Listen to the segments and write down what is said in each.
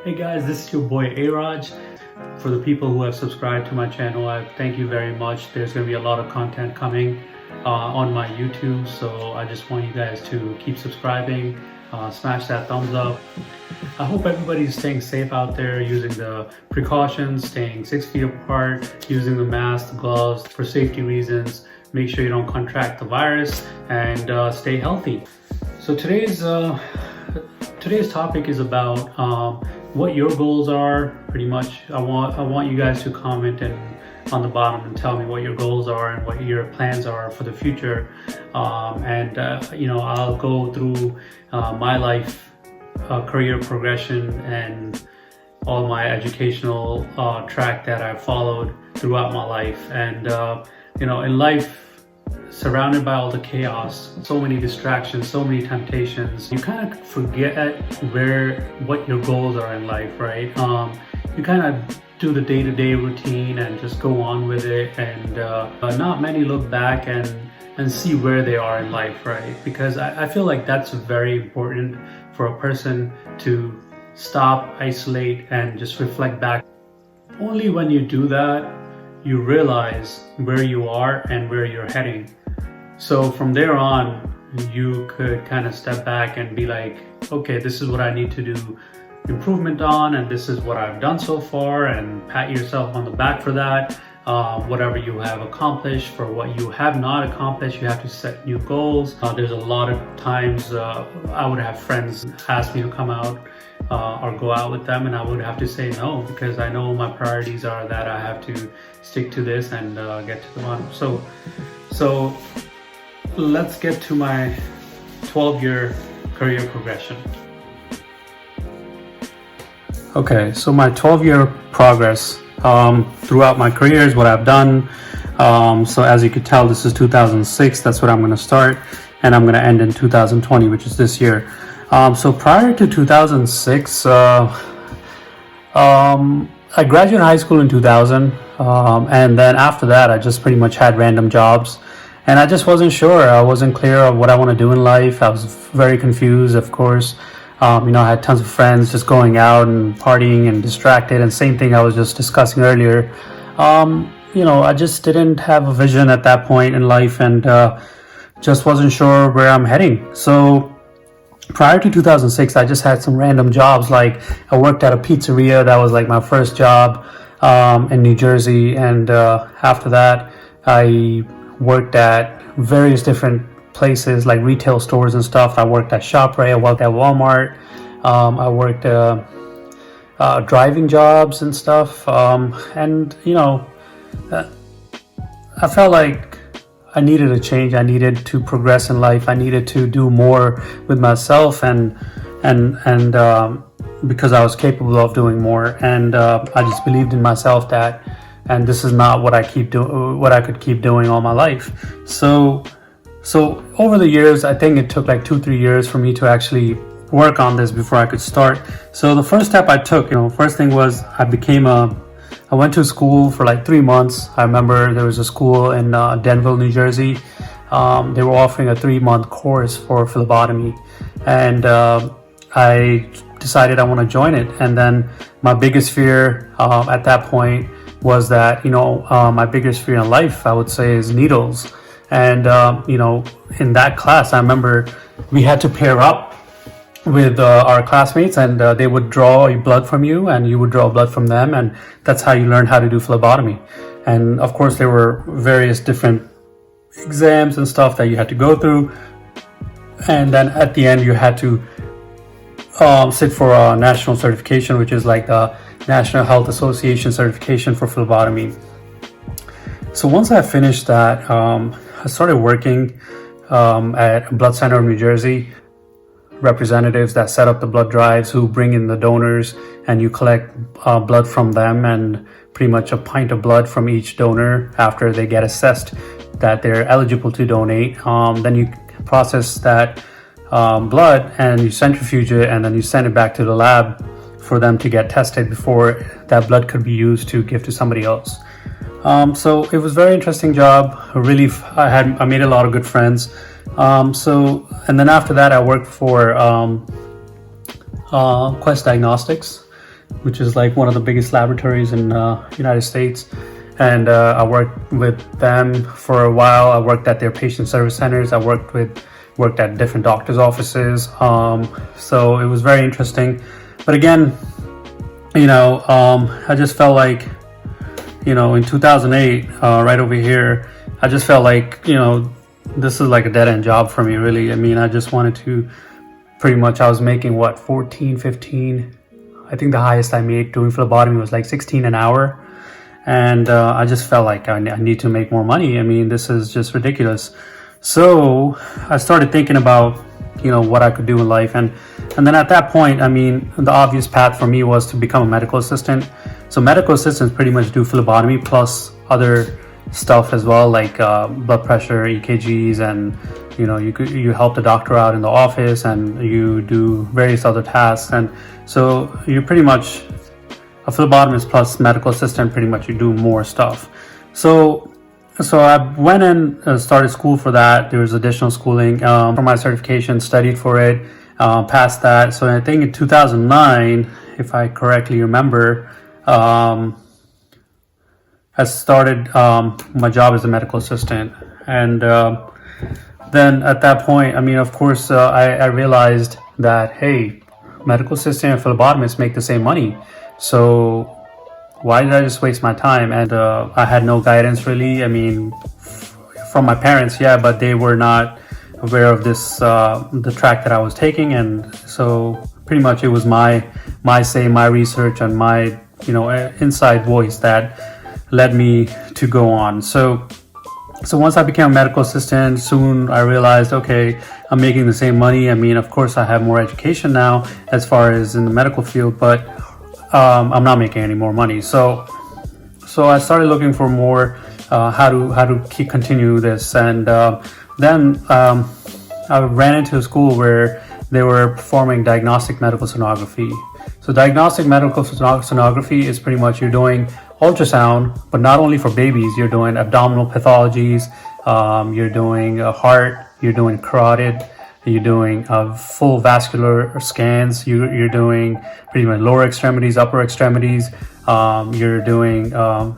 Hey guys, this is your boy A-Raj. For the people who have subscribed to my channel, I thank you very much. There's going to be a lot of content coming on my YouTube, so I just want you guys to keep subscribing, smash that thumbs up. I hope everybody's staying safe out there, using the precautions, staying 6 feet apart, using the mask, the gloves for safety reasons. Make sure you don't contract the virus and stay healthy. So today's topic is about what your goals are. Pretty much, I want you guys to comment on the bottom and tell me what your goals are and what your plans are for the future. I'll go through my life, career progression, and all my educational track that I've followed throughout my life. And in life, surrounded by all the chaos, so many distractions, so many temptations, you kind of forget what your goals are in life, right? You kind of do the day-to-day routine and just go on with it, and not many look back and see where they are in life, right? Because I feel like that's very important for a person to stop, isolate, and just reflect back. Only when you do that, you realize where you are and where you're heading. So from there on, you could kind of step back and be like, okay, this is what I need to do improvement on, and this is what I've done so far, and pat yourself on the back for that. Whatever you have accomplished. For what you have not accomplished, you have to set new goals. There's a lot of times I would have friends ask me to come out or go out with them, and I would have to say no, because I know my priorities are that I have to stick to this and get to the bottom. So let's get to my 12-year career progression. Okay, so my 12-year progress throughout my career is what I've done. So as you could tell, this is 2006. That's what I'm going to start, and I'm going to end in 2020, which is this year. So prior to 2006, I graduated high school in 2000, and then after that, I just pretty much had random jobs, and I just wasn't sure. I wasn't clear of what I want to do in life. I was very confused, of course. I had tons of friends just going out and partying and distracted, and same thing I was just discussing earlier. I just didn't have a vision at that point in life, and just wasn't sure where I'm heading. So prior to 2006, I just had some random jobs. Like I worked at a pizzeria. That was like my first job in New Jersey. And after that, I worked at various different places like retail stores and stuff. I worked at ShopRite. I worked at Walmart. I worked driving jobs and stuff. I felt like I needed a change. I needed to progress in life. I needed to do more with myself, and because I was capable of doing more, and I just believed in myself and this is not what I could keep doing all my life. So over the years, I think it took like 2-3 years for me to actually work on this before I could start. So the first step I took, first thing was I went to school for like 3 months. I remember there was a school in Denville, New Jersey. They were offering a 3-month course for phlebotomy, and I decided I want to join it. And then my biggest fear at that point was that, my biggest fear in life, I would say, is needles. And in that class, I remember we had to pair up with our classmates, and they would draw blood from you, and you would draw blood from them, and that's how you learn how to do phlebotomy. And of course, there were various different exams and stuff that you had to go through, and then at the end you had to sit for a national certification, which is like the National Health Association certification for phlebotomy. So once I finished that, I started working at a blood center in New Jersey. Representatives that set up the blood drives, who bring in the donors, and you collect blood from them, and pretty much a pint of blood from each donor after they get assessed that they're eligible to donate. Then you process that blood and you centrifuge it, and then you send it back to the lab for them to get tested before that blood could be used to give to somebody else. So it was a very interesting job. I made a lot of good friends. And then after that, I worked for Quest Diagnostics. which is like one of the biggest laboratories in United States. And I worked with them for a while. I worked at their patient service centers. I worked at different doctors' offices. So it was very interesting. But again, I just felt like, in 2008, right over here, I just felt like, this is like a dead-end job for me, really. I mean, I just wanted to I was making 14, 15. I think the highest I made doing phlebotomy was like 16 an hour. And I just felt like I need to make more money. I mean, this is just ridiculous. So I started thinking about, what I could do in life. And then at that point, I mean, the obvious path for me was to become a medical assistant. So medical assistants pretty much do phlebotomy plus other stuff as well, like blood pressure, EKGs, and you help the doctor out in the office, and you do various other tasks. And so you're pretty much a phlebotomist plus medical assistant. Pretty much you do more stuff. So I went and started school for that. There was additional schooling for my certification, studied for it, passed that. So I think in 2009, if I correctly remember, I started my job as a medical assistant. And then at that point, I mean, of course, I realized that, hey, medical assistant and phlebotomists make the same money. So why did I just waste my time? And I had no guidance, really. I mean, from my parents, yeah, but they were not aware of this, the track that I was taking. And so pretty much it was my say, my research, and my, inside voice that led me to go on. So once I became a medical assistant, soon I realized, okay, I'm making the same money. I mean, of course, I have more education now as far as in the medical field, but I'm not making any more money. So I started looking for more, how to continue this. And then I ran into a school where they were performing diagnostic medical sonography. So diagnostic medical sonography is pretty much you're doing ultrasound, but not only for babies. You're doing abdominal pathologies, you're doing a heart, you're doing carotid, you're doing full vascular scans, you're doing pretty much lower extremities, upper extremities, you're doing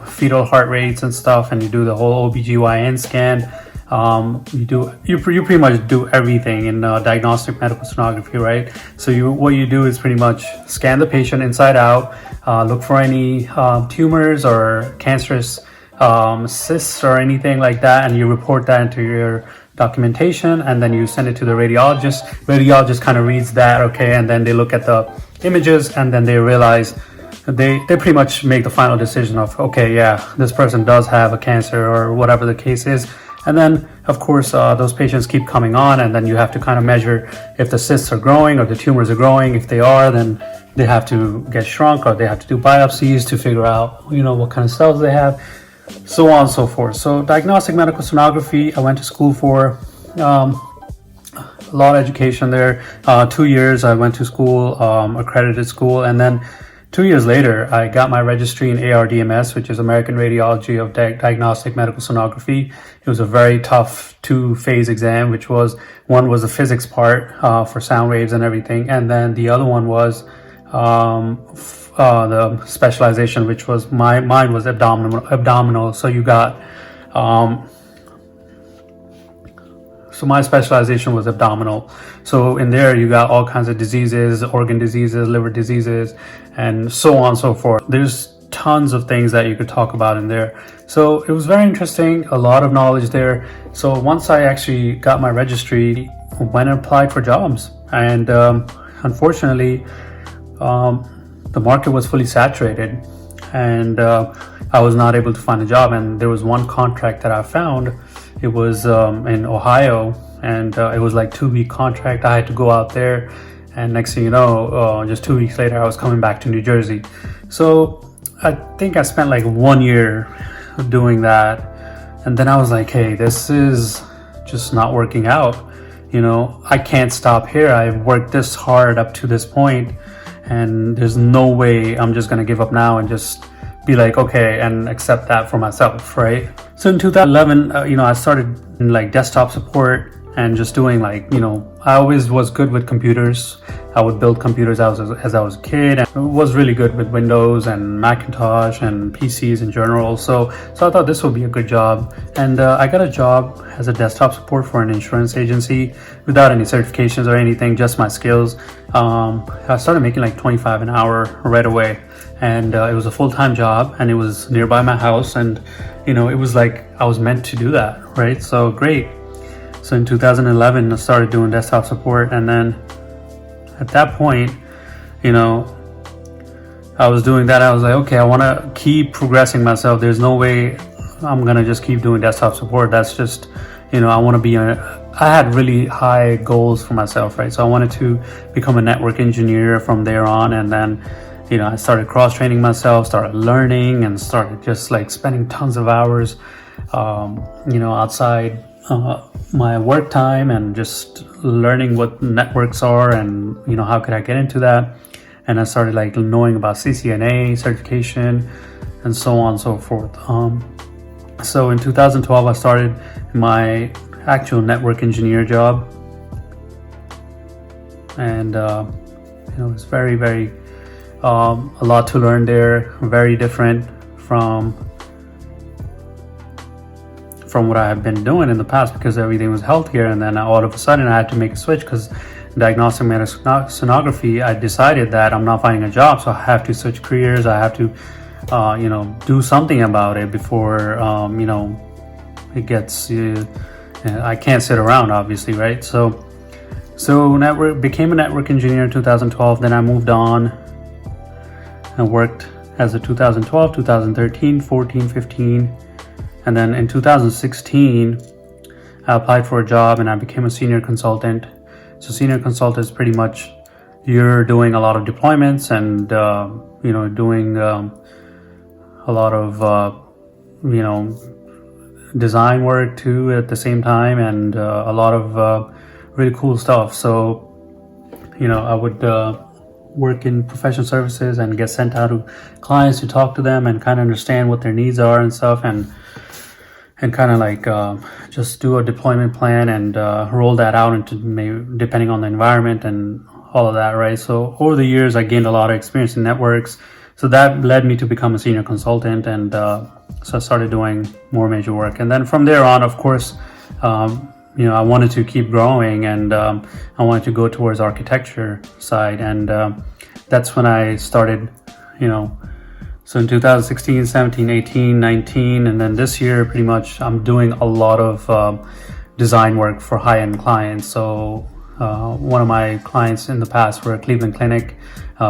fetal heart rates and stuff, and you do the whole OBGYN scan. You pretty much do everything in diagnostic medical sonography, right? So what you do is pretty much scan the patient inside out, look for any tumors or cancerous cysts or anything like that, and you report that into your documentation, and then you send it to the radiologist. Radiologist kind of reads that, okay, and then they look at the images, and then they realize they pretty much make the final decision of, okay, yeah, this person does have a cancer or whatever the case is. And then, of course, those patients keep coming on, and then you have to kind of measure if the cysts are growing or the tumors are growing. If they are, then they have to get shrunk, or they have to do biopsies to figure out, what kind of cells they have, so on and so forth. So diagnostic medical sonography, I went to school for a lot of education there. 2 years I went to school, accredited school, and then 2 years later, I got my registry in ARDMS, which is American Radiology of Diagnostic Medical Sonography. It was a very tough 2-phase exam, which was, one was the physics part for sound waves and everything, and then the other one was the specialization, which was mine was abdominal. So you got so my specialization was abdominal. So in there you got all kinds of diseases, organ diseases, liver diseases, and so on and so forth. There's tons of things that you could talk about in there. So it was very interesting, a lot of knowledge there. So once I actually got my registry, I went and applied for jobs, and unfortunately the market was fully saturated, and I was not able to find a job. And there was one contract that I found. It was in Ohio, and it was like 2-week contract. I had to go out there, and next thing you know, just 2 weeks later, I was coming back to New Jersey. So I think I spent like 1 year doing that, and then I was like, hey, this is just not working out. I can't stop here. I've worked this hard up to this point, and there's no way I'm just gonna give up now and just be like, okay, and accept that for myself, right? So in 2011, I started in like desktop support, and just doing like, I always was good with computers. I would build computers as I was a kid, and was really good with Windows and Macintosh and PCs in general. So I thought this would be a good job, and I got a job as a desktop support for an insurance agency without any certifications or anything, just my skills. I started making like 25 an hour right away, and it was a full-time job, and it was nearby my house, and it was like I was meant to do that, right? So great. So in 2011, I started doing desktop support, and then at that point, I was doing that. I was like, okay, I want to keep progressing myself. There's no way I'm gonna just keep doing desktop support. That's just, I want to be I had really high goals for myself, right? So I wanted to become a network engineer from there on, and then I started cross-training myself, started learning, and started just like spending tons of hours, outside my work time, and just learning what networks are, and how could I get into that. And I started like knowing about CCNA certification and so on and so forth. So in 2012, I started my actual network engineer job, and it's very, very a lot to learn there. Very different from what I have been doing in the past, because everything was healthcare, and then all of a sudden I had to make a switch because diagnostic sonography, I decided that I'm not finding a job, so I have to switch careers. I have to do something about it before it gets I can't sit around, obviously, right? So became a network engineer in 2012. Then I moved on and worked as a 2012, 2013, 14, 15. And then in 2016, I applied for a job and I became a senior consultant. So senior consultant is pretty much you're doing a lot of deployments and, doing a lot of, design work too at the same time, and a lot of really cool stuff. So, I would work in professional services and get sent out to clients to talk to them and kind of understand what their needs are and stuff, and kind of like just do a deployment plan and roll that out into depending on the environment and all of that, right? So over the years, I gained a lot of experience in networks. So that led me to become a senior consultant, and so I started doing more major work. And then from there on, of course, I wanted to keep growing, and I wanted to go towards architecture side, and that's when I started, so in 2016, 17, 18, 19, and then this year, pretty much, I'm doing a lot of design work for high-end clients. So one of my clients in the past were Cleveland Clinic,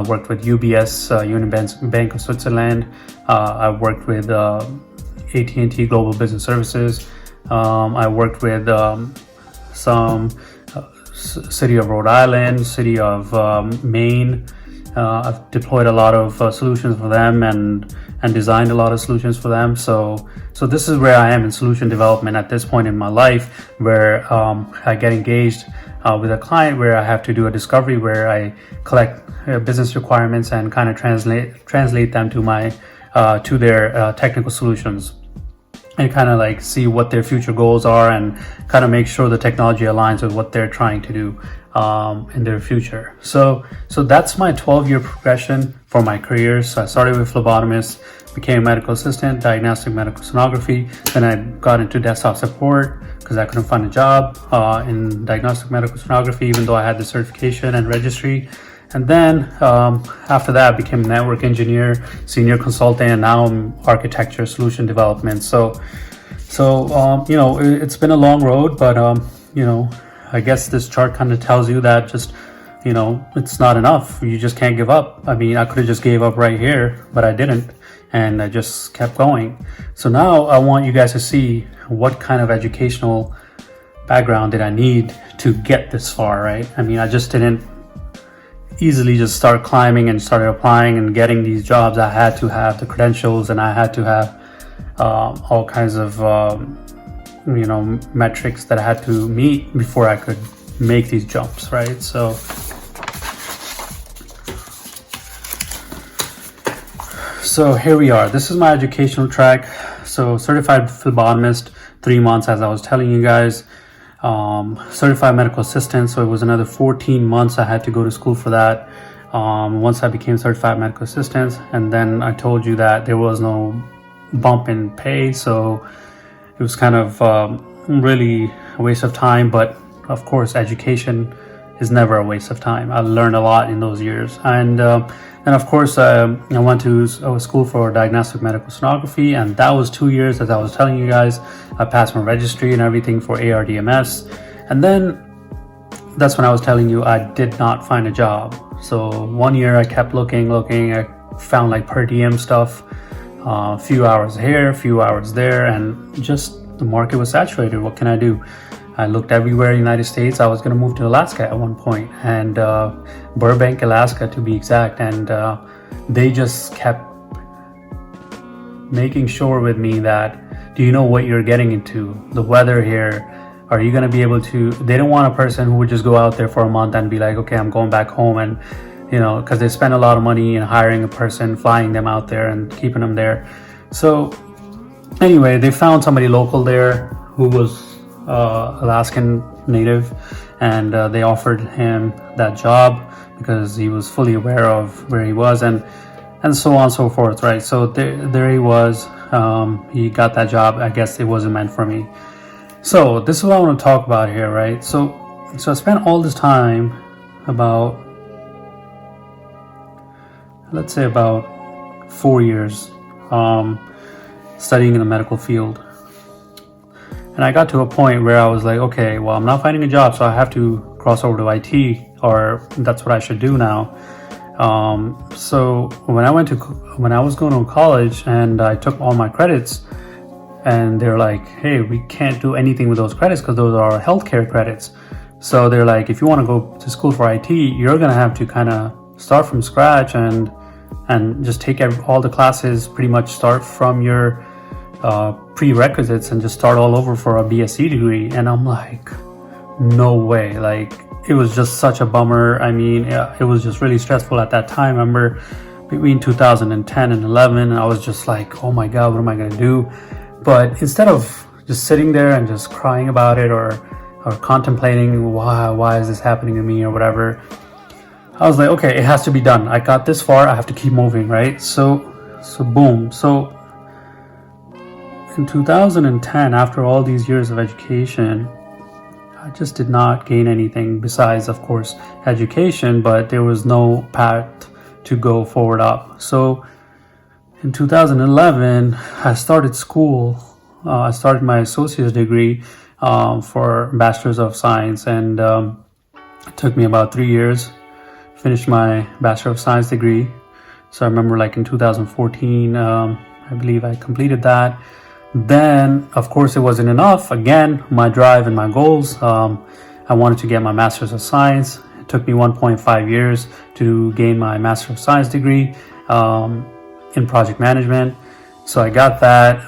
worked with UBS, Union Bank of Switzerland. I worked with AT&T Global Business Services. I worked with some city of Rhode Island, city of Maine. I've deployed a lot of solutions for them and designed a lot of solutions for them. So this is where I am in solution development at this point in my life, where I get engaged with a client where I have to do a discovery, where I collect business requirements and kind of translate them to their technical solutions, and kind of like see what their future goals are, and kind of make sure the technology aligns with what they're trying to do in their future. So that's my 12-year progression for my career. So I started with phlebotomist, became a medical assistant, diagnostic medical sonography. Then I got into desktop support because I couldn't find a job in diagnostic medical sonography, even though I had the certification and registry. And then after that, I became a network engineer, senior consultant, and now I'm architecture solution development. So it's been a long road, but I guess this chart kind of tells you that just, it's not enough. You just can't give up. I mean, I could have just gave up right here, but I didn't. And I just kept going. So now I want you guys to see what kind of educational background did I need to get this far, right? I mean, I just didn't easily just start climbing and started applying and getting these jobs. I had to have the credentials, and I had to have all kinds of metrics that I had to meet before I could make these jumps, right? So here we are. This is my educational track. So certified phlebotomist, 3 months, as I was telling you guys. certified medical assistant. So it was another 14 months I had to go to school for that. Once I became certified medical assistant, and then I told you that there was no bump in pay, so it was kind of really a waste of time. But of course, education is never a waste of time. I learned a lot in those years, and of course I went to school for diagnostic medical sonography, and that was 2 years. As I was telling you guys, I passed my registry and everything for ARDMS, and then that's when I was telling you I did not find a job. So 1 year I kept looking. I found like per diem stuff, a few hours here, a few hours there, and just the market was saturated. What can I do? I looked everywhere in the United States. I was going to move to Alaska at one point, and Burbank, Alaska to be exact. And they just kept making sure with me that, do you know what you're getting into? The weather here, are you going to be able to? They don't want a person who would just go out there for a month and be like, okay, I'm going back home. And, you know, because they spend a lot of money in hiring a person, flying them out there and keeping them there. So anyway, they found somebody local there who was Alaskan native, and they offered him that job because he was fully aware of where he was, and so on and so forth, right? So there he was. He got that job. I guess it wasn't meant for me. So this is what I want to talk about here, right? So I spent all this time, about, let's say about 4 years, studying in the medical field. And I got to a point where I was like, okay, well, I'm not finding a job, so I have to cross over to IT, or that's what I should do now. So when I was going to college and I took all my credits, and they're like, hey, we can't do anything with those credits because those are healthcare credits. So they're like, if you want to go to school for IT, you're going to have to kind of start from scratch and just take all the classes, pretty much start from your prerequisites and just start all over for a BSc degree. And I'm like, no way. Like, it was just such a bummer. I mean, it was just really stressful at that time. I remember between 2010 and 11, I was just like, oh my God, what am I going to do? But instead of just sitting there and just crying about it, or contemplating why is this happening to me or whatever, I was like, okay, it has to be done. I got this far, I have to keep moving, right? So boom. So in 2010, after all these years of education, I just did not gain anything besides, of course, education, but there was no path to go forward up. So in 2011, I started school. I started my associate's degree for Bachelor's of Science, and it took me about 3 years. Finished my Bachelor of Science degree. So I remember, like, in 2014, I believe I completed that. Then, of course, it wasn't enough. Again, my drive and my goals. I wanted to get my Master's of Science. It took me 1.5 years to gain my Master of Science degree in project management. So I got that.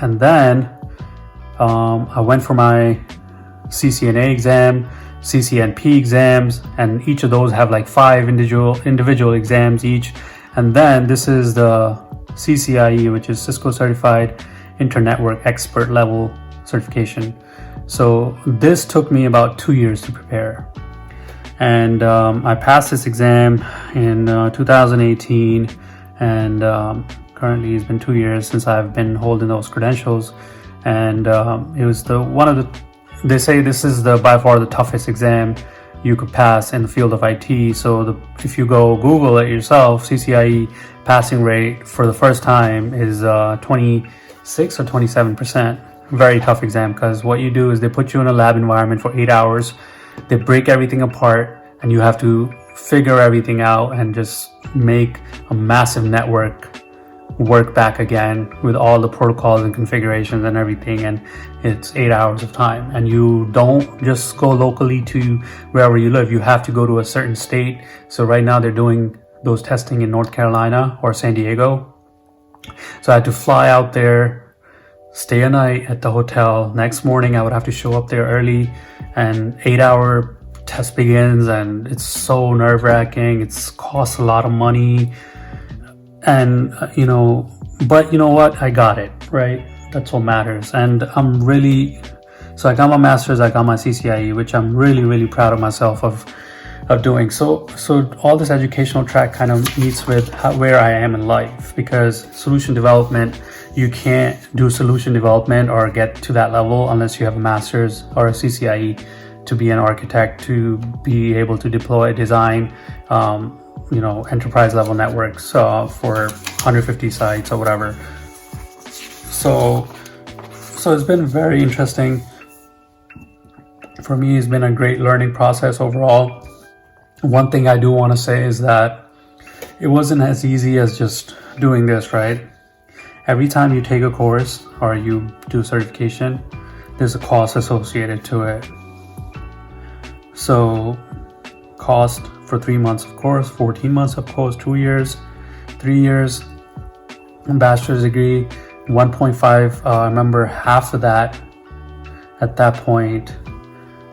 And then I went for my CCNA exam, CCNP exams, and each of those have like 5 individual exams each. And then this is the CCIE, which is Cisco Certified Internetwork Expert Level Certification. So this took me about 2 years to prepare. And I passed this exam in 2018, and currently it's been 2 years since I've been holding those credentials. And it was they say this is by far the toughest exam you could pass in the field of IT. So if you go Google it yourself, CCIE passing rate for the first time is 26 or 27%. Very tough exam, because what you do is they put you in a lab environment for 8 hours. They break everything apart, and you have to figure everything out and just make a massive network work back again with all the protocols and configurations and everything. And it's 8 hours of time, and you don't just go locally to wherever you live. You have to go to a certain state. So right now they're doing those testing in North Carolina or San Diego. So I had to fly out there, stay a night at the hotel. Next morning I would have to show up there early, and 8-hour test begins, and it's so nerve-wracking. It's costs a lot of money. And, but you know what? I got it, right? That's what matters. And I'm really So I got my master's, I got my CCIE, which I'm really proud of myself of doing. So all this educational track kind of meets with where I am in life, because solution development, you can't do solution development or get to that level unless you have a master's or a CCIE to be an architect, to be able to deploy, design, enterprise level networks for 150 sites or whatever. So it's been very interesting for me. It's been a great learning process overall. One thing I do want to say is that it wasn't as easy as just doing this, right? Every time you take a course or you do certification, there's a cost associated to it. So cost for 3 months of course, 14 months of course, 2 years, 3 years, bachelor's degree, 1.5. I remember half of that, at that point,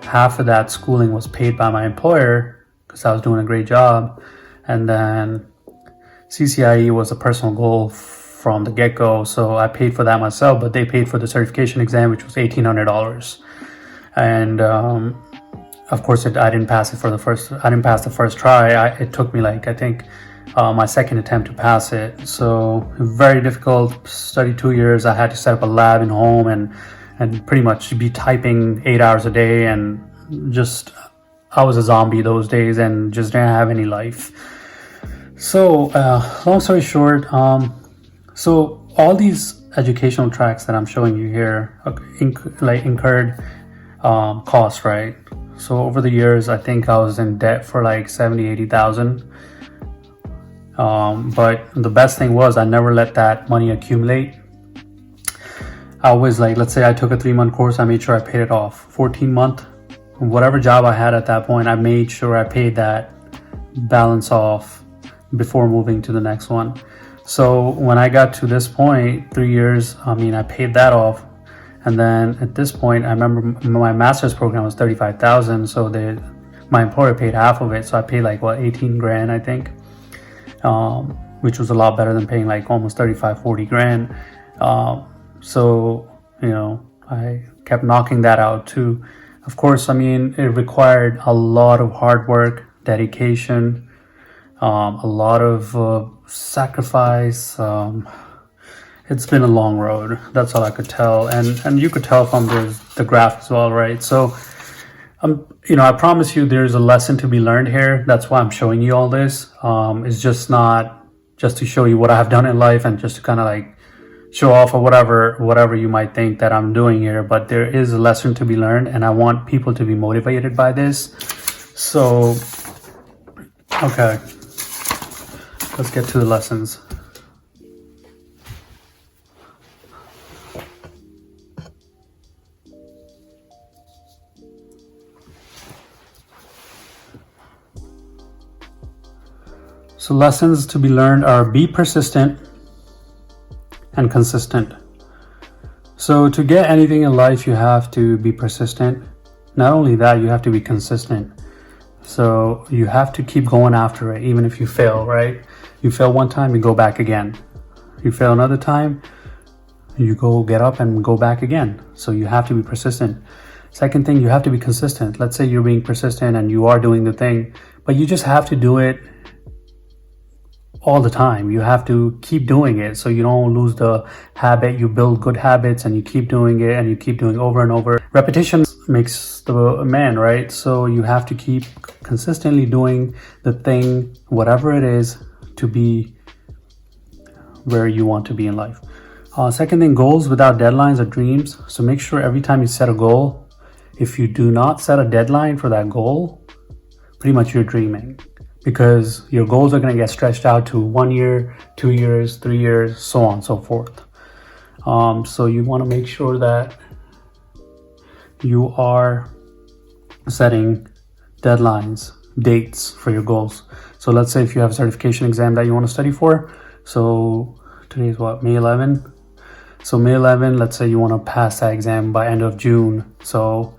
half of that schooling was paid by my employer because I was doing a great job. And then CCIE was a personal goal from the get-go, so I paid for that myself, but they paid for the certification exam, which was $1,800. And of course, I didn't pass the first try. It took me my second attempt to pass it. So very difficult. Studied 2 years. I had to set up a lab in home and pretty much be typing 8 hours a day, and just I was a zombie those days and just didn't have any life. So long story short, so all these educational tracks that I'm showing you here incurred costs, right? So over the years, I think I was in debt for like 70,000-80,000. But the best thing was I never let that money accumulate. I always, let's say I took a 3-month course, I made sure I paid it off. 14-month, whatever job I had at that point, I made sure I paid that balance off before moving to the next one. So when I got to this point, 3 years, I paid that off. And then at this point, I remember my master's program was 35,000. So my employer paid half of it. So I paid 18 grand, I think, which was a lot better than paying almost 35, 40 grand. So, I kept knocking that out too. Of course, it required a lot of hard work, dedication, a lot of sacrifice. It's been a long road. That's all I could tell. And you could tell from the graph as well, right? So, I promise you there's a lesson to be learned here. That's why I'm showing you all this. It's just not just to show you what I have done in life and just to kind of show off or whatever you might think that I'm doing here. But there is a lesson to be learned, and I want people to be motivated by this. So, okay, let's get to the lessons. So lessons to be learned are: be persistent and consistent. So to get anything in life, you have to be persistent. Not only that, you have to be consistent. So you have to keep going after it, even if you fail, right? You fail one time, you go back again. You fail another time, you go get up and go back again. So you have to be persistent. Second thing, you have to be consistent. Let's say you're being persistent and you are doing the thing, but you just have to do it all the time. You have to keep doing it so you don't lose the habit. You build good habits and you keep doing it and you keep doing over and over. Repetition makes the man, right? So you have to keep consistently doing the thing, whatever it is, to be where you want to be in life. Second thing, goals without deadlines are dreams. So make sure every time you set a goal, if you do not set a deadline for that goal, pretty much you're dreaming, because your goals are going to get stretched out to 1 year, 2 years, 3 years, so on and so forth. So you want to make sure that you are setting deadlines, dates for your goals. So let's say if you have a certification exam that you want to study for. So today is what, May 11? So May 11, let's say you want to pass that exam by end of June. So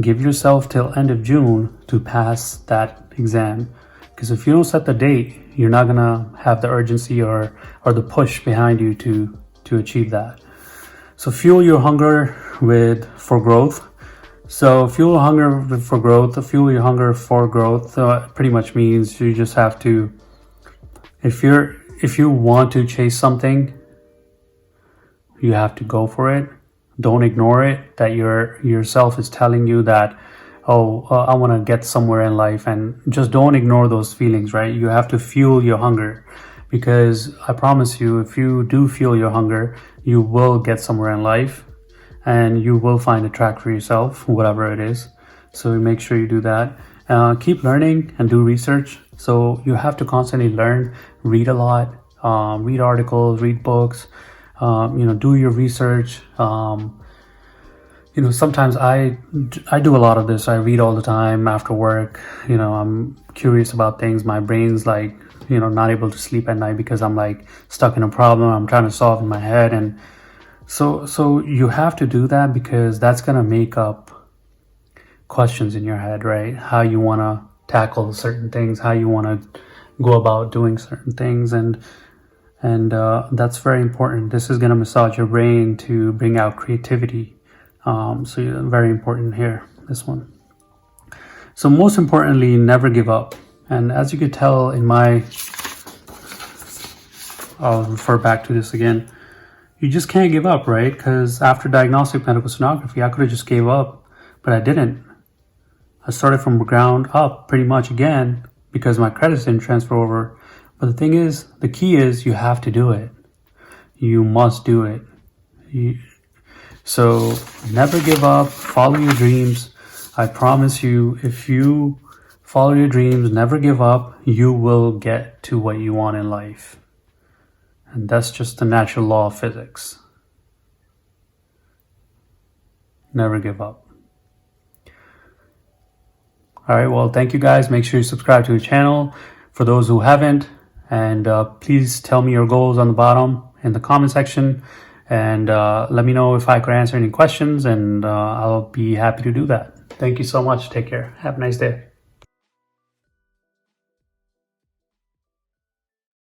give yourself till end of June to pass that exam. Because if you don't set the date, you're not going to have the urgency or the push behind you to achieve that. So fuel your hunger for growth. So fuel hunger for growth. Fuel your hunger for growth pretty much means you just have to, if you want to chase something, you have to go for it. Don't ignore it, that yourself is telling you that, oh, I want to get somewhere in life, and just don't ignore those feelings, right? You have to fuel your hunger, because I promise you, if you do fuel your hunger, you will get somewhere in life and you will find a track for yourself, whatever it is. So make sure you do that. Keep learning and do research. So you have to constantly learn, read a lot, read articles, read books, do your research. Sometimes I do a lot of this. I read all the time after work. I'm curious about things. My brain's like, not able to sleep at night because I'm like stuck in a problem I'm trying to solve in my head. And so you have to do that, because that's going to make up questions in your head, right? How you want to tackle certain things, how you want to go about doing certain things. And that's very important. This is going to massage your brain to bring out creativity. So very important here, this one. So most importantly, never give up. And as you could tell in I'll refer back to this again. You just can't give up, right? Because after diagnostic medical sonography, I could have just gave up, but I didn't. I started from ground up pretty much again, because my credits didn't transfer over. But the key is you have to do it. You must do it. So never give up, follow your dreams. I promise you, if you follow your dreams, never give up, you will get to what you want in life. And that's just the natural law of physics. Never give up. All right, well, thank you guys. Make sure you subscribe to the channel for those who haven't. And please tell me your goals on the bottom in the comment section. And let me know if I could answer any questions, and I'll be happy to do that. Thank you so much. Take care. Have a nice day.